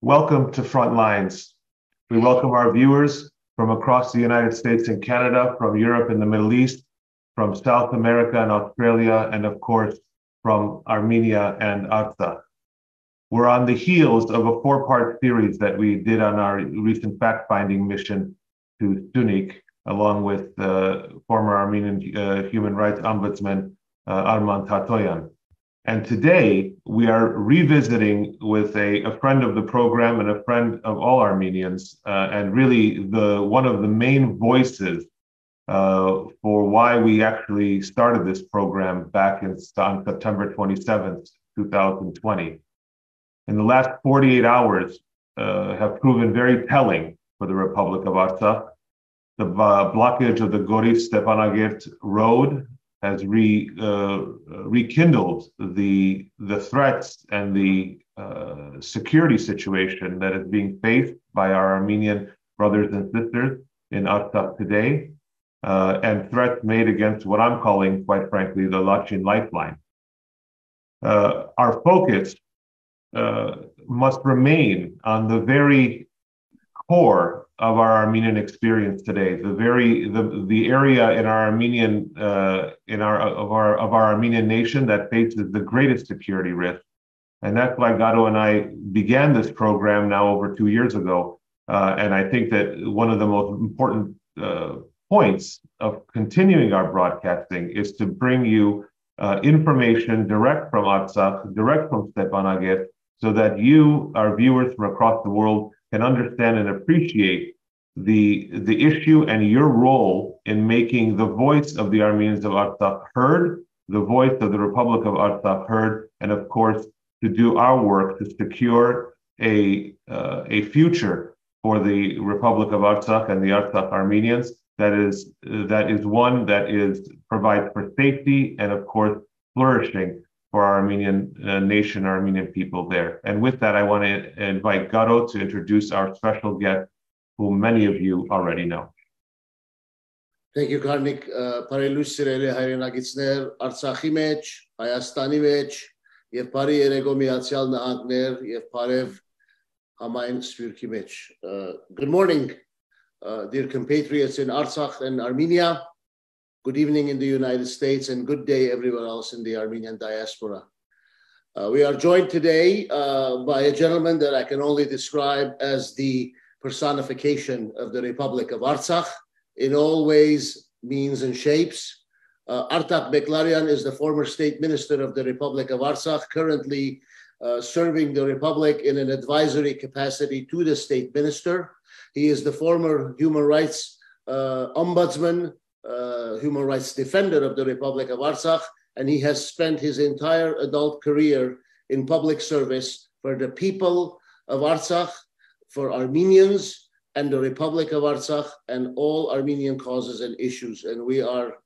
Welcome to Frontlines. We welcome our viewers from across the United States and Canada, from Europe and the Middle East, from South America and Australia, and of course, from Armenia and Artsakh. We're on the heels of a four-part series that we did on our recent fact-finding mission to Sunik, along with former Armenian human rights ombudsman Arman Tatoyan. And today we are revisiting with a friend of the program and a friend of all Armenians, and really one of the main voices for why we actually started this program back on September 27th, 2020. In the last 48 hours have proven very telling for the Republic of Artsakh. The blockage of the Goris-Stepanakert road has rekindled the threats and the security situation that is being faced by our Armenian brothers and sisters in Artsakh today, and threats made against what I'm calling, quite frankly, the Lachin lifeline. Our focus must remain on the very core of our Armenian experience today, the area in our Armenian of our Armenian nation that faces the greatest security risk, and that's why Garo and I began this program now over 2 years ago. And I think that one of the most important points of continuing our broadcasting is to bring you information direct from Artsakh, direct from Stepanakert, so that you, our viewers from across the world, can understand and appreciate the issue and your role in making the voice of the Armenians of Artsakh heard, the voice of the Republic of Artsakh heard, and of course, to do our work to secure a future for the Republic of Artsakh and the Artsakh Armenians that is one that provides for safety and of course flourishing for our Armenian nation, our Armenian people there. And with that, I want to invite Garo to introduce our special guest, who many of you already know. Thank you, Karnig. Parelus sireli հայրենագիտներ, Արցախի մեջ, Հայաստանի մեջ, եւ բարի երեկո Միացյալ Նահանգներ եւ բարև համայն սփյուռքի մեջ. Good morning, dear compatriots in Artsakh and Armenia. Good evening in the United States, and good day everywhere else in the Armenian diaspora. We are joined today by a gentleman that I can only describe as the personification of the Republic of Artsakh in all ways, means, and shapes. Artak Beglaryan is the former state minister of the Republic of Artsakh, currently serving the Republic in an advisory capacity to the state minister. He is the former human rights ombudsman, human rights defender of the Republic of Artsakh, and he has spent his entire adult career in public service for the people of Artsakh, for Armenians and the Republic of Artsakh, and all Armenian causes and issues. And we are,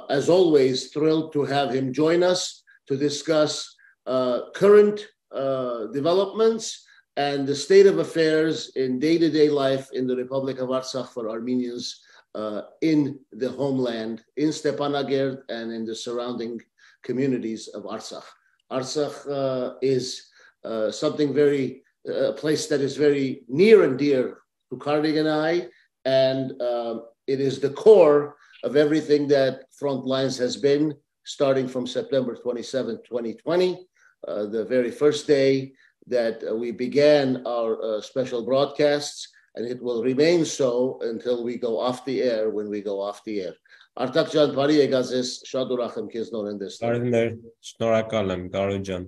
as always, thrilled to have him join us to discuss current developments and the state of affairs in day-to-day life in the Republic of Artsakh for Armenians in the homeland, in Stepanakert and in the surrounding communities of Artsakh. Artsakh is a place that is very near and dear to Karnig and I, and it is the core of everything that Frontlines has been, starting from September 27, 2020, the very first day that we began our special broadcasts, and it will remain so until we go off the air, when we go off the air. Artak jan, բարի եկած ես, շատ ուրախ եմ քեզ նոր ընդդեսնել։ Շնորհակալ եմ, Garo jan.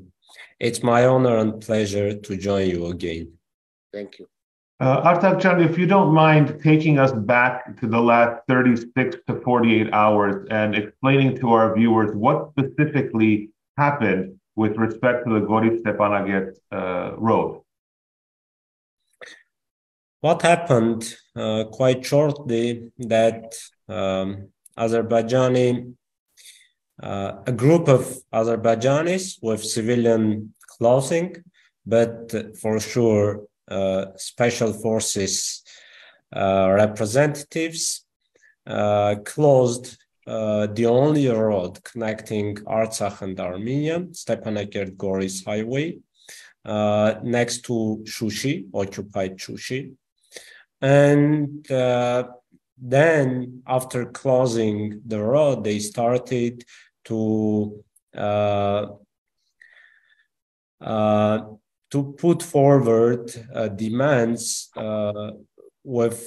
It's my honor and pleasure to join you again. Thank you. Artak jan, if you don't mind taking us back to the last 36 to 48 hours and explaining to our viewers what specifically happened with respect to the Goris-Stepanakert road. What happened quite shortly that a group of Azerbaijanis with civilian clothing, but for sure special forces representatives closed the only road connecting Artsakh and Armenia, Stepanakert-Goris highway, next to Shushi, occupied Shushi. And then after closing the road, they started to put forward demands with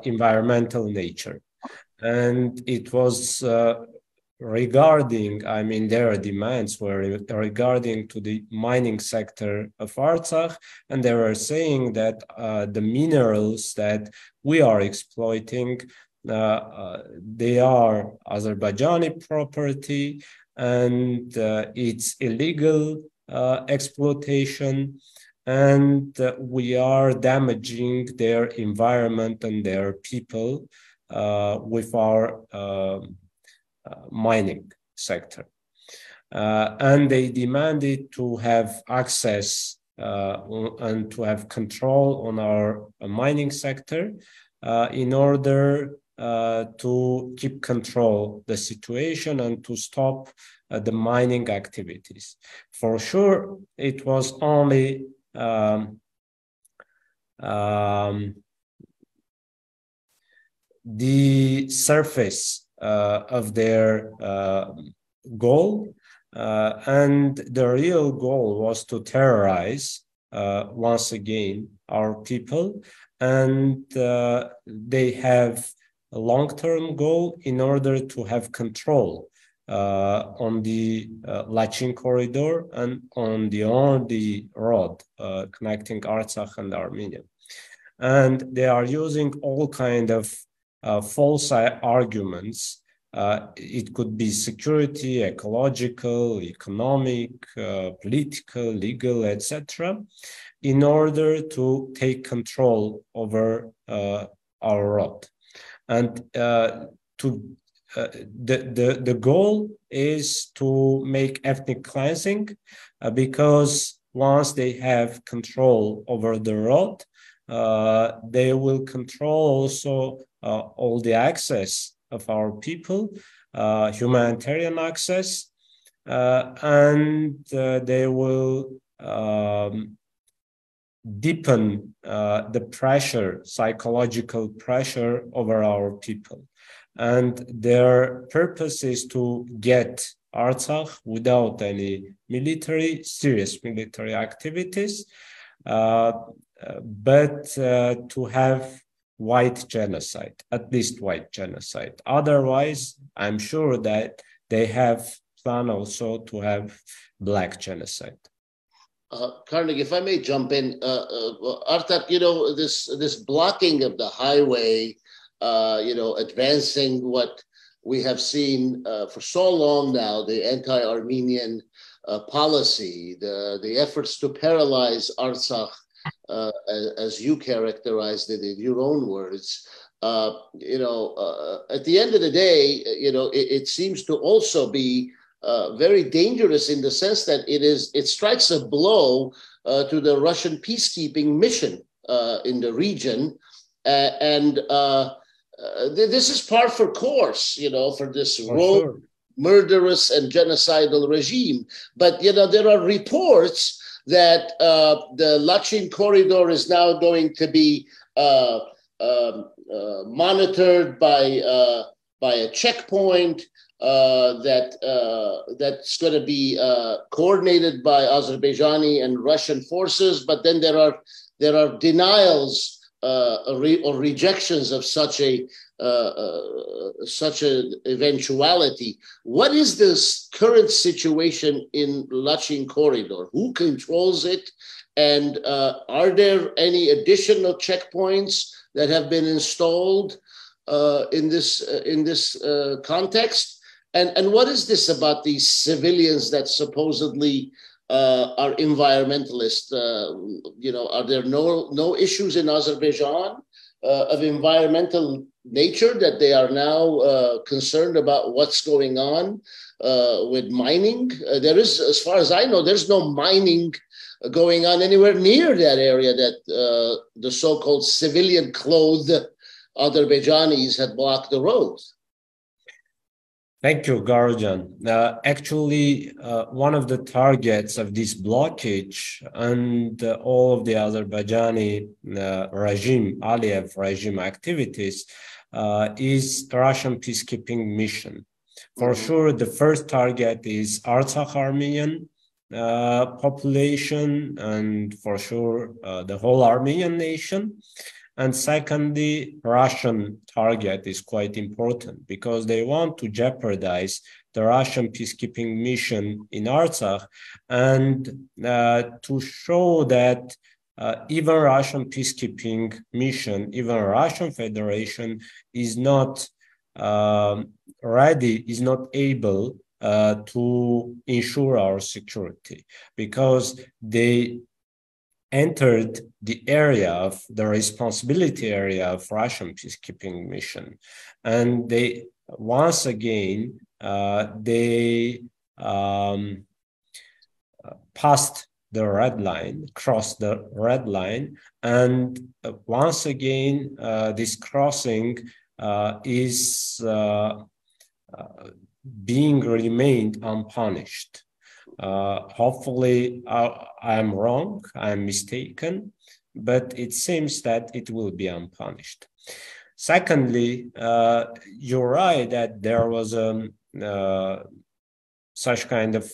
environmental nature. And it was regarding, I mean, their demands were regarding to the mining sector of Artsakh, and they were saying that the minerals that we are exploiting, they are Azerbaijani property, and it's illegal exploitation, and we are damaging their environment and their people with our mining sector. And they demanded to have access and to have control on our mining sector in order to keep control the situation and to stop the mining activities. For sure, it was only the surface of their goal, and the real goal was to terrorize once again our people, and they have a long-term goal in order to have control on the Lachin corridor and on the road connecting Artsakh and Armenia. And they are using all kind of false arguments. It could be security, ecological, economic, political, legal, etc., in order to take control over our road. And the goal is to make ethnic cleansing, because once they have control over the road, they will control also all the access of our people, humanitarian access, and they will deepen the pressure, psychological pressure over our people. And their purpose is to get Artsakh without any serious military activities, but to have white genocide, at least white genocide. Otherwise, I'm sure that they have plan also to have black genocide. Karnig, if I may jump in, Artak, this blocking of the highway, advancing what we have seen for so long now, the anti-Armenian policy, the efforts to paralyze Artsakh, as you characterized it in your own words, at the end of the day, it seems to also be very dangerous in the sense that it strikes a blow to the Russian peacekeeping mission in the region, and this is par for course, for this rogue, murderous, and genocidal regime. But there are reports that the Lachin corridor is now going to be monitored by a checkpoint that's going to be coordinated by Azerbaijani and Russian forces. But then there are denials or rejections of such an eventuality. What is this current situation in Lachin corridor? Who controls it? And are there any additional checkpoints that have been installed in this context? And what is this about these civilians that supposedly are environmentalists? Are there no issues in Azerbaijan of environmental nature that they are now concerned about what's going on with mining? There is, as far as I know, there's no mining going on anywhere near that area that the so-called civilian-clothed Azerbaijanis had blocked the roads. Thank you, Garojan. Actually, one of the targets of this blockage and all of the Azerbaijani regime, Aliyev regime activities is the Russian peacekeeping mission. For sure, the first target is Artsakh Armenian population, and for sure, the whole Armenian nation. And secondly, Russian target is quite important because they want to jeopardize the Russian peacekeeping mission in Artsakh and to show that even Russian peacekeeping mission, even Russian Federation is not ready, is not able to ensure our security because they entered the area of the responsibility area of Russian peacekeeping mission. And they, once again, they passed the red line, crossed the red line. And once again, this crossing is being remained unpunished. Hopefully I'm wrong, I'm mistaken, but it seems that it will be unpunished. Secondly, you're right that there was such kind of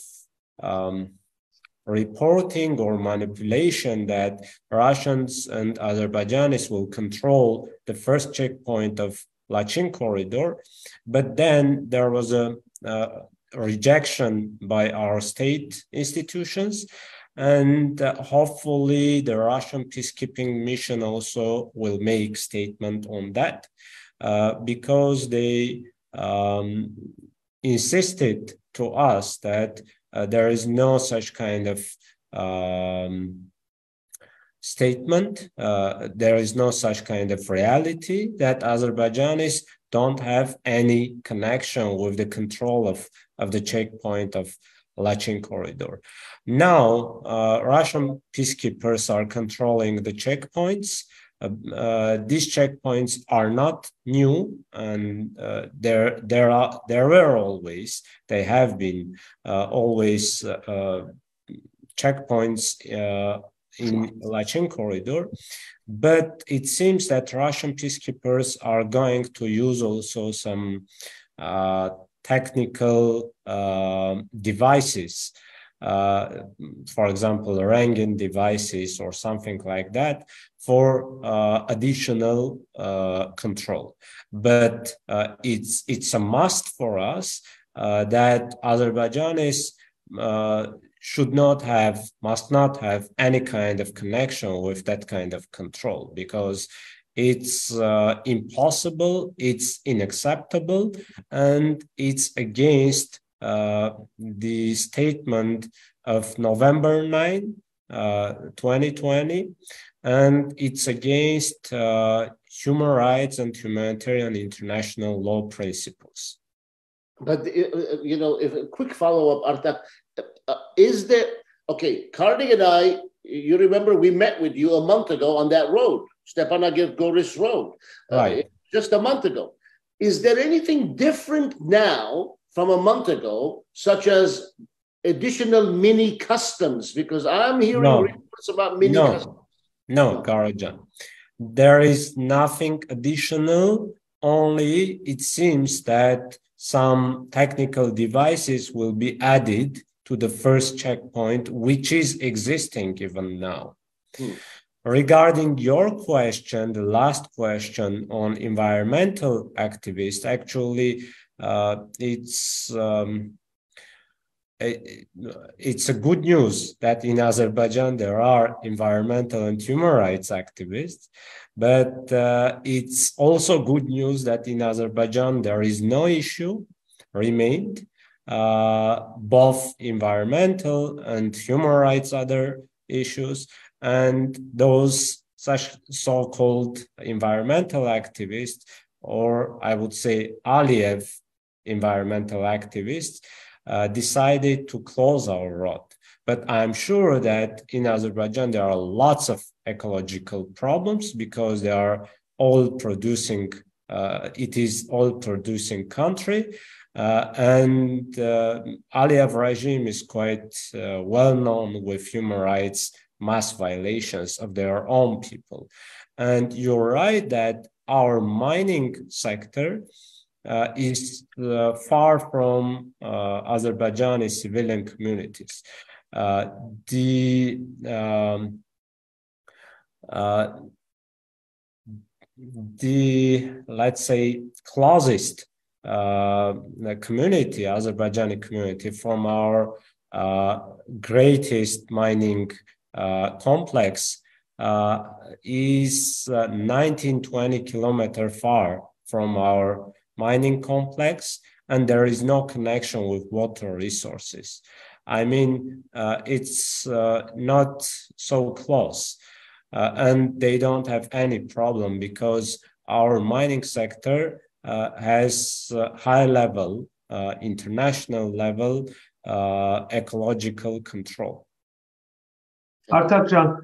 reporting or manipulation that Russians and Azerbaijanis will control the first checkpoint of Lachin corridor, but then there was a rejection by our state institutions, and hopefully the Russian peacekeeping mission also will make statement on that because they insisted to us that there is no such kind of statement, there is no such kind of reality that Azerbaijanis don't have any connection with the control of the checkpoint of Lachin corridor. Now, Russian peacekeepers are controlling the checkpoints. These checkpoints are not new, and there were always, they have been always checkpoints in Lachin corridor, but it seems that Russian peacekeepers are going to use also some technical devices, for example, Rangan devices or something like that for additional control. But it's a must for us that Azerbaijanis must not have any kind of connection with that kind of control because it's impossible, it's unacceptable, and it's against the statement of November 9, 2020, and it's against human rights and humanitarian international law principles. But, you know, if a quick follow-up, Artak, is there, okay, Karnig and I, you remember we met with you a month ago on that road, Stepanakert Goris Road, right? Just a month ago. Is there anything different now from a month ago, such as additional mini customs? Because I'm hearing reports about mini customs. No, Garojan. There is nothing additional, only it seems that some technical devices will be added to the first checkpoint, which is existing even now. Regarding your question, the last question on environmental activists, actually, it's a good news that in Azerbaijan there are environmental and human rights activists, but it's also good news that in Azerbaijan there is no issue remained. Both environmental and human rights other issues, and those such so-called environmental activists, or I would say Aliyev environmental activists, decided to close our road. But I'm sure that in Azerbaijan there are lots of ecological problems because they are all producing, it is all producing country. And Aliyev regime is quite well known with human rights mass violations of their own people. And you're right that our mining sector is far from Azerbaijani civilian communities. The let's say closest community, Azerbaijani community, from our greatest mining complex is 19-20 kilometers far from our mining complex, and there is no connection with water resources. I mean, it's not so close, and they don't have any problem because our mining sector has high level, international level ecological control. Artak,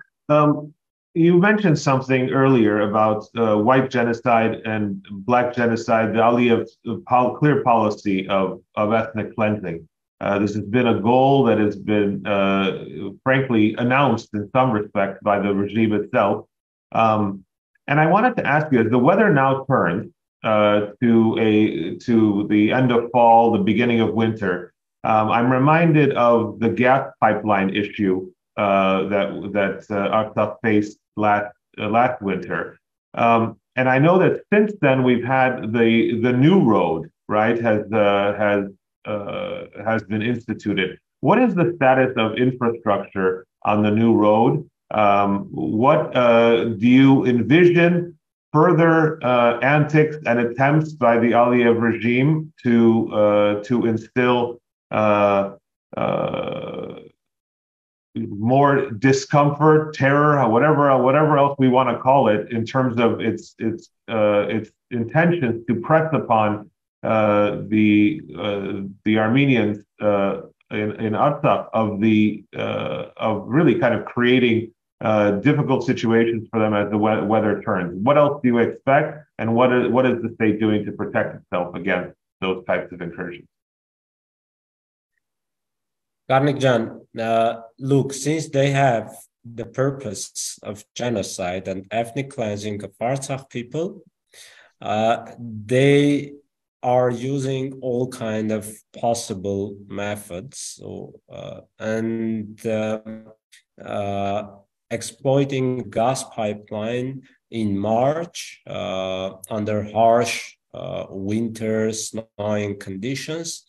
you mentioned something earlier about white genocide and black genocide, the Aliyev's clear policy of ethnic cleansing. This has been a goal that has been, frankly, announced in some respect by the regime itself. And I wanted to ask you, as the weather now turns to the end of fall, the beginning of winter, I'm reminded of the gas pipeline issue that Artsakh faced last winter, and I know that since then we've had the new road, right, has been instituted. What is the status of infrastructure on the new road? What do you envision further antics and attempts by the Aliyev regime to instill more discomfort, terror, whatever else we want to call it, in terms of its intentions to press upon the Armenians in Artsakh of really kind of creating difficult situations for them as the weather turns. What else do you expect, and what is the state doing to protect itself against those types of incursions? Karnig, look, since they have the purpose of genocide and ethnic cleansing of Artsakh people, they are using all kind of possible methods and exploiting gas pipeline in March under harsh winter snowing conditions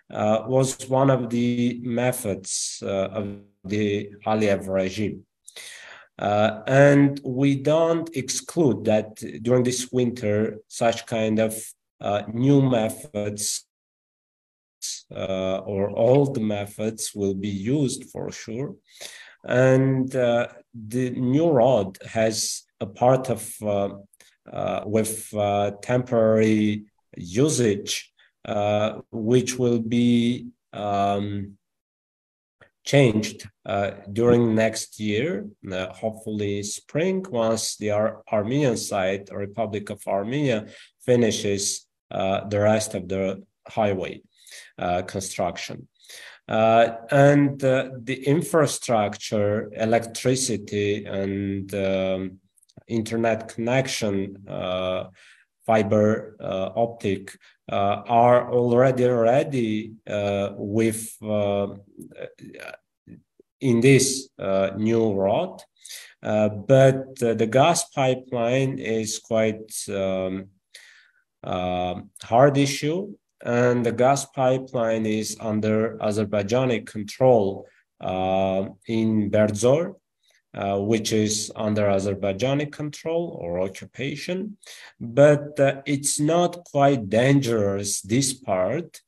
was one of the methods of the Aliyev regime. And we don't exclude that during this winter, such kind of new methods or old methods will be used for sure. And the new road has a part of with temporary usage, which will be changed during next year, hopefully spring, once the Armenian side, or Republic of Armenia, finishes the rest of the highway construction. And the infrastructure, electricity and internet connection, fiber optic, are already ready with in this new road, but the gas pipeline is quite hard issue, and the gas pipeline is under Azerbaijani control in Berdzor, which is under Azerbaijani control or occupation, but it's not quite dangerous, this part,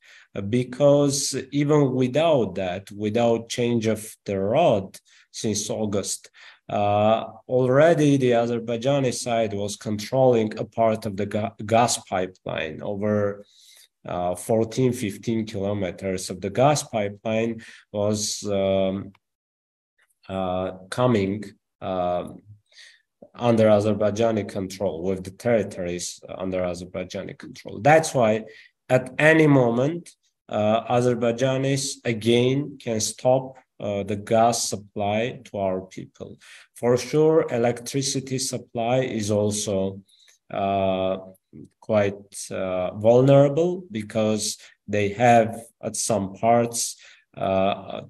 because even without that, without change of the road since August, already the Azerbaijani side was controlling a part of the gas pipeline. Over 14-15 kilometers of the gas pipeline was coming under Azerbaijani control, with the territories under Azerbaijani control. That's why at any moment, Azerbaijanis again can stop the gas supply to our people. For sure, electricity supply is also quite vulnerable because they have at some parts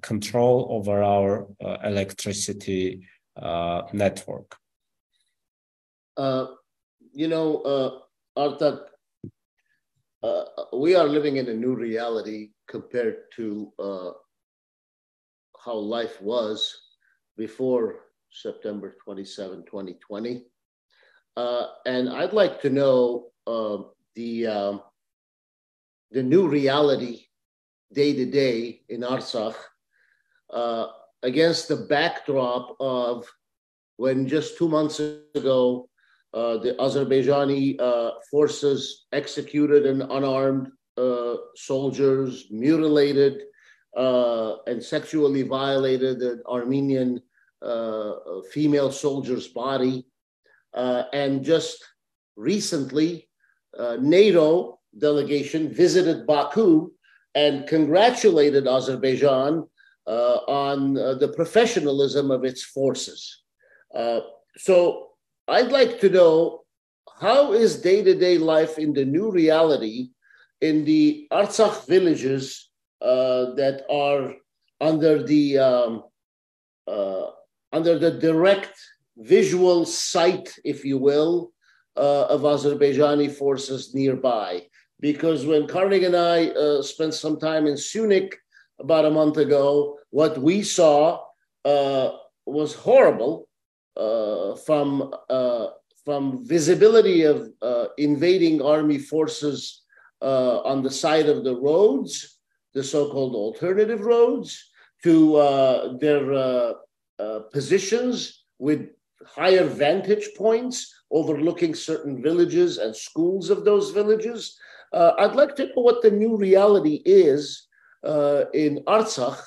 control over our electricity network. Artak, we are living in a new reality compared to how life was before September 27, 2020. And I'd like to know the new reality day to day in Artsakh against the backdrop of when just 2 months ago the Azerbaijani forces executed an unarmed soldiers, mutilated and sexually violated an Armenian female soldier's body. And just recently, NATO delegation visited Baku and congratulated Azerbaijan on the professionalism of its forces. So I'd like to know, how is day-to-day life in the new reality in the Artsakh villages that are under the direct visual sight, if you will, of Azerbaijani forces nearby? Because when Karnig and I spent some time in Sunik about a month ago, what we saw was horrible from visibility of invading army forces on the side of the roads, the so-called alternative roads, to their positions with higher vantage points overlooking certain villages and schools of those villages. I'd like to know what the new reality is in Artsakh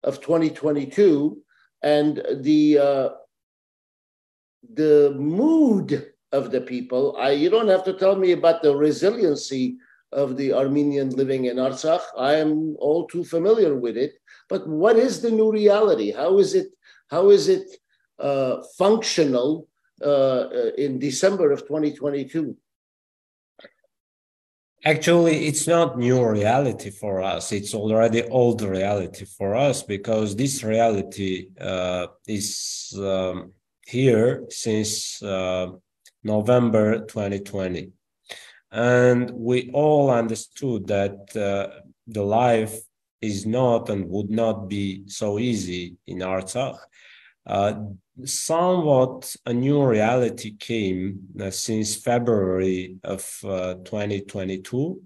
of 2022 and the mood of the people. You don't have to tell me about the resiliency of the Armenian living in Artsakh. I am all too familiar with it. But what is the new reality? How is it functional in December of 2022? Actually, it's not new reality for us. It's already old reality for us, because this reality is here since November 2020. And we all understood that the life is not and would not be so easy in Artsakh. Somewhat a new reality came since February of 2022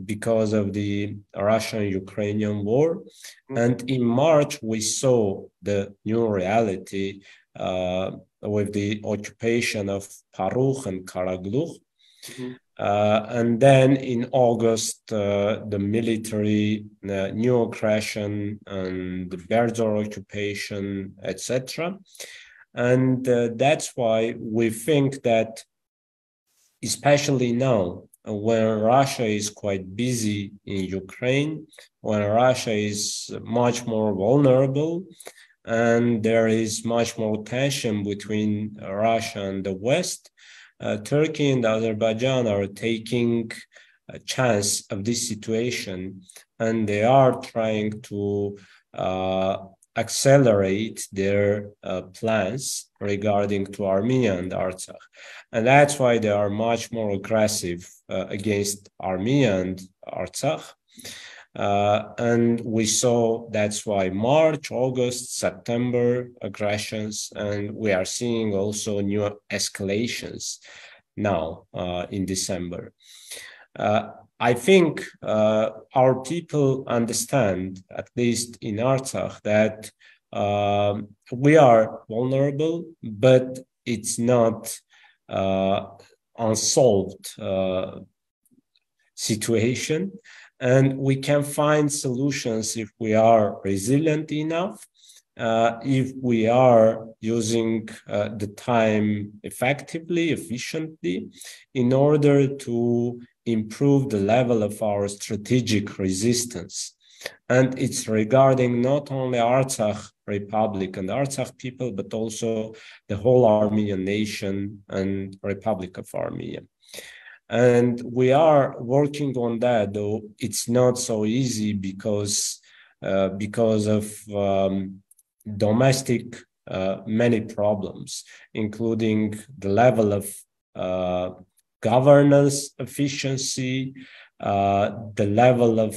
because of the Russian-Ukrainian war. And in March, we saw the new reality with the occupation of Parukh and Karagluch. And then in August, the military new aggression and the Berdzor occupation, etc. And that's why we think that, especially now, when Russia is quite busy in Ukraine, when Russia is much more vulnerable, and there is much more tension between Russia and the West, Turkey and Azerbaijan are taking a chance of this situation, and they are trying to accelerate their plans regarding to Armenia and Artsakh. And that's why they are much more aggressive against Armenia and Artsakh. And we saw that's why March, August, September aggressions, and we are seeing also new escalations now in December. I think our people understand, at least in Artsakh, that we are vulnerable, but it's not unsolved situation. And we can find solutions if we are resilient enough if we are using the time effectively, efficiently, in order to improve the level of our strategic resistance. And it's regarding not only Artsakh Republic and Artsakh people, but also the whole Armenian nation and Republic of Armenia. And we are working on that, though it's not so easy because of domestic many problems, including the level of governance efficiency, the level of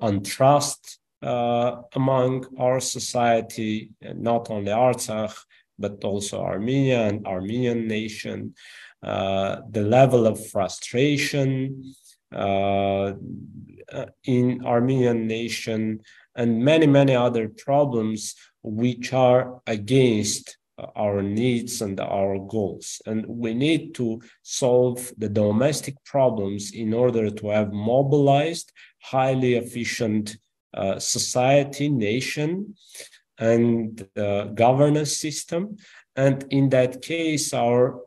untrust among our society, not only Artsakh, but also Armenia and Armenian nation, the level of frustration in Armenian nation, and many, many other problems which are against our needs and our goals. And we need to solve the domestic problems in order to have mobilized, highly efficient society, nation, and governance system. And in that case, our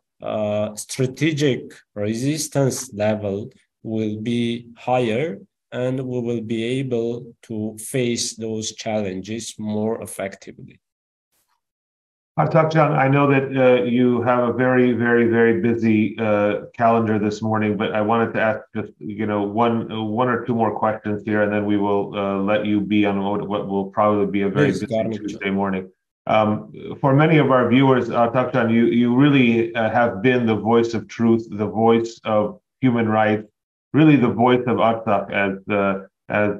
strategic resistance level will be higher, and we will be able to face those challenges more effectively. Artak, I know that you have a very, very, very busy calendar this morning, but I wanted to ask just one or two more questions here, and then we will let you be on what will probably be a very busy Tuesday morning. For many of our viewers, Artak, you really have been the voice of truth, the voice of human rights, really the voice of Artsakh, as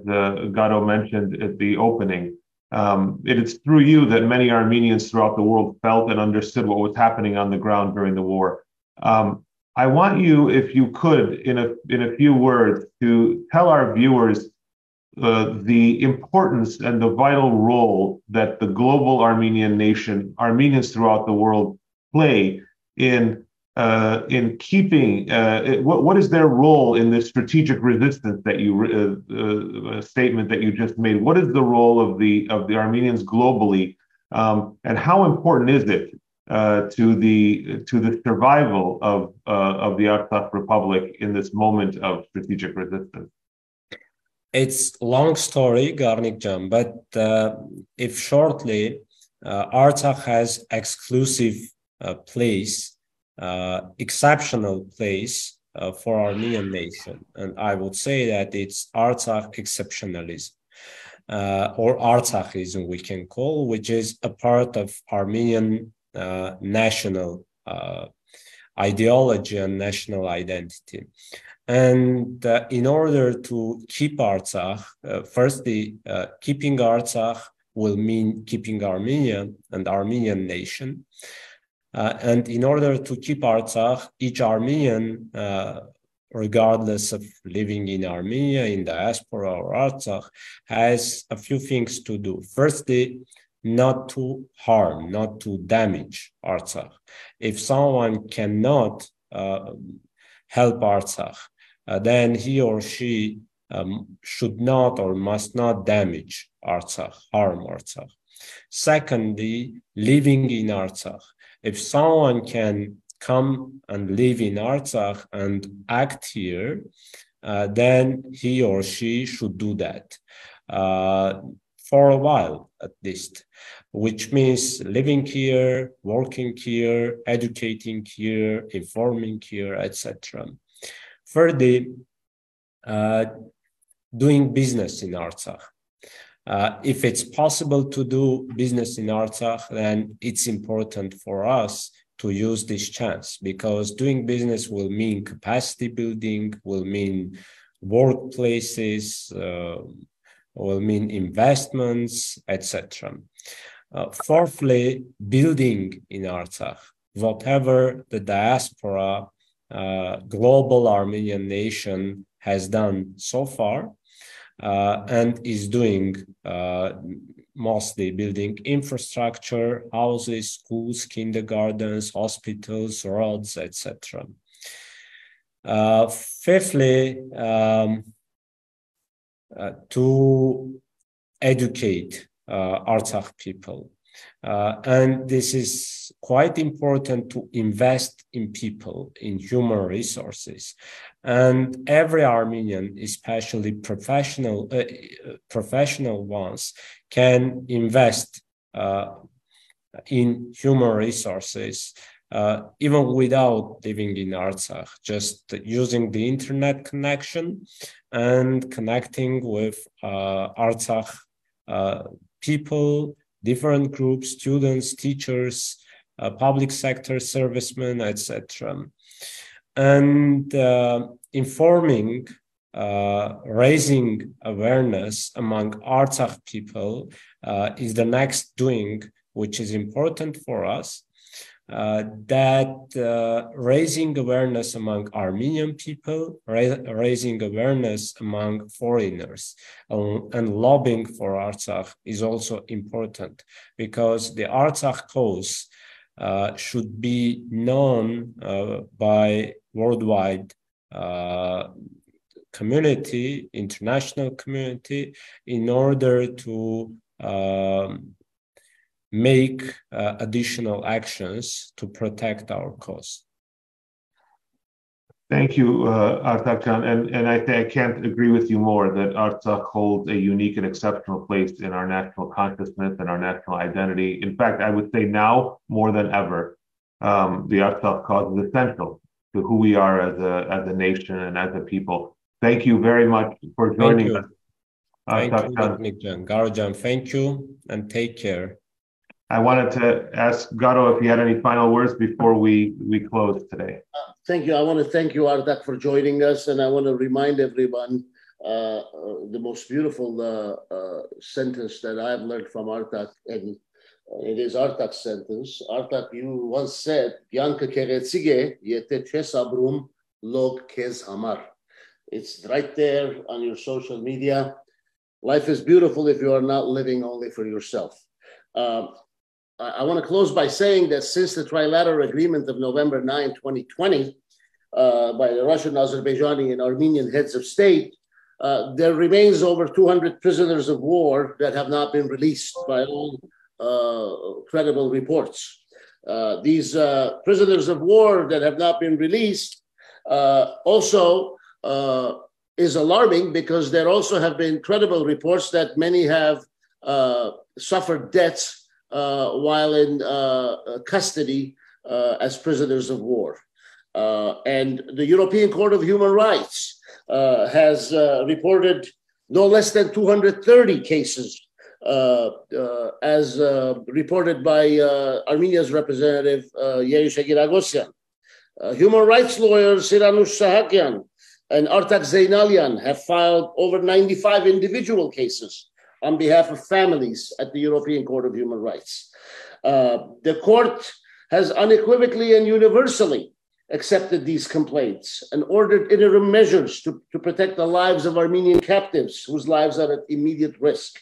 Garo mentioned at the opening. It is through you that many Armenians throughout the world felt and understood what was happening on the ground during the war. I want you, if you could, in a few words, to tell our viewers the importance and the vital role that the global Armenian nation, Armenians throughout the world, play in keeping what is their role in this strategic resistance that you statement that you just made? What is the role of the Armenians globally, and how important is it to the survival of the Artsakh Republic in this moment of strategic resistance? It's a long story, Karnig, but if shortly, Artsakh has exclusive place, exceptional place for Armenian nation, and I would say that it's Artsakh exceptionalism, or Artsakhism we can call, which is a part of Armenian national ideology and national identity. And in order to keep Artsakh, firstly, keeping Artsakh will mean keeping Armenia and Armenian nation. And in order to keep Artsakh, each Armenian, regardless of living in Armenia, in diaspora or Artsakh, has a few things to do. Firstly, not to harm, not to damage Artsakh. If someone cannot help Artsakh, then he or she should not or must not damage Artsakh, harm Artsakh. Secondly, living in Artsakh. If someone can come and live in Artsakh and act here, then he or she should do that for a while at least, which means living here, working here, educating here, informing here, etc. Thirdly, doing business in Artsakh. If it's possible to do business in Artsakh, then it's important for us to use this chance, because doing business will mean capacity building, will mean workplaces, will mean investments, etc. Fourthly, building in Artsakh. Whatever the diaspora, global Armenian nation has done so far, and is doing, mostly building infrastructure, houses, schools, kindergartens, hospitals, roads, etc. Fifthly, to educate Artsakh people. And this is quite important to invest in people, in human resources. And every Armenian, especially professional ones, can invest in human resources, even without living in Artsakh, just using the internet connection and connecting with Artsakh people, different groups, students, teachers, public sector servicemen, etc. And informing, raising awareness among Artsakh people is the next doing, which is important for us. That raising awareness among Armenian people, raising awareness among foreigners, and lobbying for Artsakh is also important, because the Artsakh cause should be known by worldwide community, international community, in order to make additional actions to protect our cause. Thank you, Artak, and I can't agree with you more that Artsakh holds a unique and exceptional place in our national consciousness and our national identity. In fact, I would say now more than ever, the Artsakh cause is essential to who we are as a nation and as a people. Thank you very much for joining us. Thank you, Garo-jan, thank you, and take care. I wanted to ask Garo if he had any final words before we close today. Thank you. I want to thank you, Artak, for joining us. And I want to remind everyone the most beautiful sentence that I've learned from Artak. And it is Artak's sentence. Artak, you once said, "Yanka keretzige yete ches abrum log kez hamar." It's right there on your social media. Life is beautiful if you are not living only for yourself. I want to close by saying that since the trilateral agreement of November 9, 2020, by the Russian, Azerbaijani, and Armenian heads of state, there remains over 200 prisoners of war that have not been released by all credible reports. These prisoners of war that have not been released also is alarming, because there also have been credible reports that many have suffered deaths while in custody as prisoners of war. And the European Court of Human Rights has reported no less than 230 cases as reported by Armenia's representative, Yerush Agiragosyan. Human rights lawyers Siranush Sahakian and Artak Zeynalyan have filed over 95 individual cases on behalf of families at the European Court of Human Rights. The court has unequivocally and universally accepted these complaints and ordered interim measures to protect the lives of Armenian captives whose lives are at immediate risk.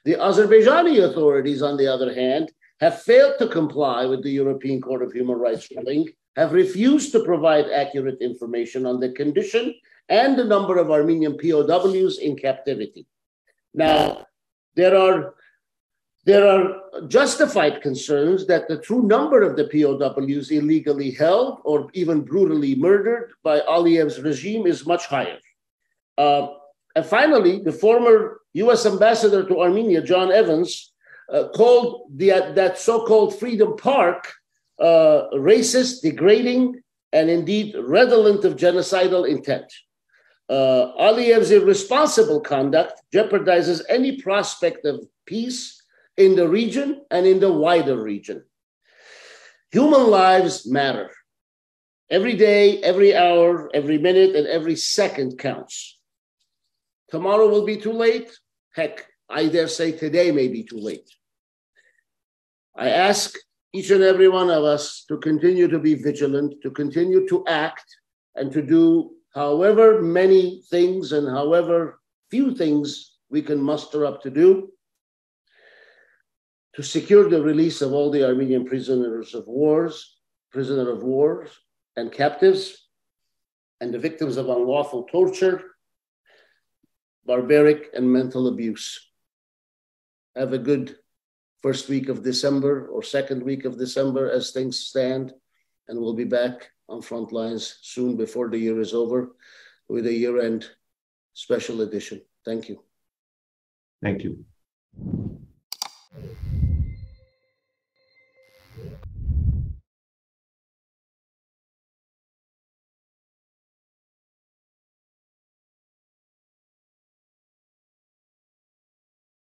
The Azerbaijani authorities, on the other hand, have failed to comply with the European Court of Human Rights ruling, have refused to provide accurate information on the condition and the number of Armenian POWs in captivity. Now, there are justified concerns that the true number of the POWs illegally held or even brutally murdered by Aliyev's regime is much higher. And finally, the former US ambassador to Armenia, John Evans, called that so-called Freedom Park racist, degrading, and indeed redolent of genocidal intent. Aliyev's irresponsible conduct jeopardizes any prospect of peace in the region and in the wider region. Human lives matter. Every day, every hour, every minute, and every second counts. Tomorrow will be too late. Heck, I dare say today may be too late. I ask each and every one of us to continue to be vigilant, to continue to act, and to do however many things and however few things we can muster up to do to secure the release of all the Armenian prisoners of wars and captives, and the victims of unlawful torture, barbaric and mental abuse. Have a good first week of December or second week of December as things stand. And we'll be back on Frontlines soon before the year is over with a year-end special edition. Thank you. Thank you.